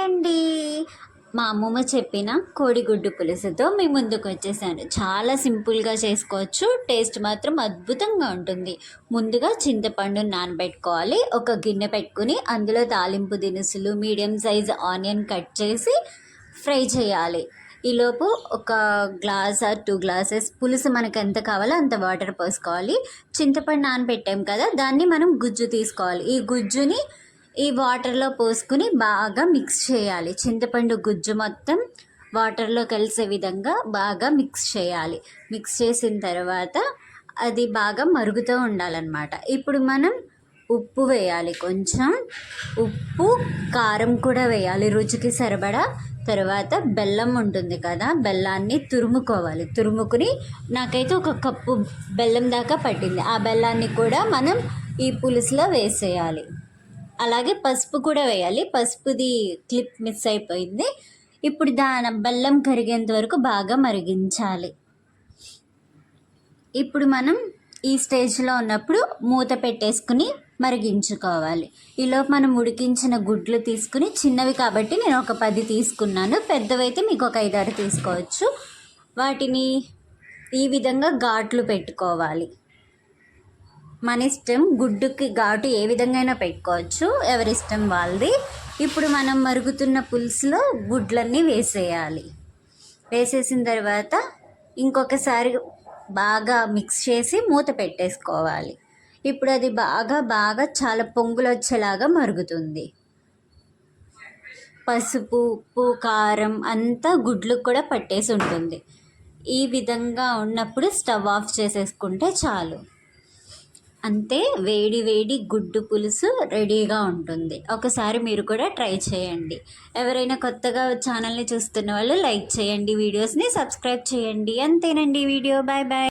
అండి. మా అమ్మమ్మ చెప్పిన కోడిగుడ్డు పులుసుతో మీ ముందుకు వచ్చేసాను. చాలా సింపుల్గా చేసుకోవచ్చు, టేస్ట్ మాత్రం అద్భుతంగా ఉంటుంది. ముందుగా చింతపండు నానబెట్టుకోవాలి. ఒక గిన్నె పెట్టుకుని అందులో తాలింపు దినుసులు, మీడియం సైజ్ ఆనియన్ కట్ చేసి ఫ్రై చేయాలి. ఈలోపు ఒక గ్లాస్ ఆర్ 2 గ్లాసెస్ పులుసు మనకు ఎంత కావాలో అంత వాటర్ పోసుకోవాలి. చింతపండు నానబెట్టాం కదా, దాన్ని మనం గుజ్జు తీసుకోవాలి. ఈ గుజ్జుని ఈ వాటర్లో పోసుకుని బాగా మిక్స్ చేయాలి. చింతపండు గుజ్జు మొత్తం వాటర్లో కలిసే విధంగా బాగా మిక్స్ చేయాలి. మిక్స్ చేసిన తర్వాత అది బాగా మరుగుతూ ఉండాలన్నమాట. ఇప్పుడు మనం ఉప్పు వేయాలి, కొంచెం ఉప్పు, కారం కూడా వేయాలి రుచికి సరిపడా. తర్వాత బెల్లం ఉంటుంది కదా, బెల్లాన్ని తురుముకోవాలి. తురుముకుని నాకైతే 1 కప్పు బెల్లం దాకా పట్టింది. ఆ బెల్లాన్ని కూడా మనం ఈ పులుసులో వేసేయాలి. అలాగే పసుపు కూడా వేయాలి. పసుపుది క్లిప్ మిస్ అయిపోయింది. ఇప్పుడు బెల్లం కరిగేంత వరకు బాగా మరిగించాలి. ఇప్పుడు మనం ఈ స్టేజ్లో ఉన్నప్పుడు మూత పెట్టేసుకుని మరిగించుకోవాలి. ఈలోపు మనం ఉడికించిన గుడ్లు తీసుకుని, చిన్నవి కాబట్టి నేను ఒక 10 తీసుకున్నాను, పెద్దవైతే మీకు ఒక 5-6 తీసుకోవచ్చు. వాటిని ఈ విధంగా ఘాట్లు పెట్టుకోవాలి. మన ఇష్టం, గుడ్డుకి ఘాటు ఏ విధంగా అయినా పెట్టుకోవచ్చు, ఎవరిష్టం వాళ్ళది. ఇప్పుడు మనం మరుగుతున్న పులుసులో గుడ్లన్నీ వేసేయాలి. వేసేసిన తర్వాత ఇంకొకసారి బాగా మిక్స్ చేసి మూత పెట్టేసుకోవాలి. ఇప్పుడు అది బాగా చాలా పొంగులు వచ్చేలాగా మరుగుతుంది. పసుపు, ఉప్పు, కారం అంతా గుడ్లకు కూడా పట్టేసి ఉంటుంది. ఈ విధంగా ఉన్నప్పుడు స్టవ్ ఆఫ్ చేసేసుకుంటే చాలు. అంతే, వేడి వేడి గుడ్డు పులుసు రెడీగా ఉంటుంది. ఒకసారి మీరు కూడా ట్రై చేయండి. ఎవరైనా కొత్తగా ఛానల్ని చూస్తున్న వాళ్ళు లైక్ చేయండి, వీడియోస్ని సబ్స్క్రైబ్ చేయండి. అంతేనండి వీడియో. Bye bye.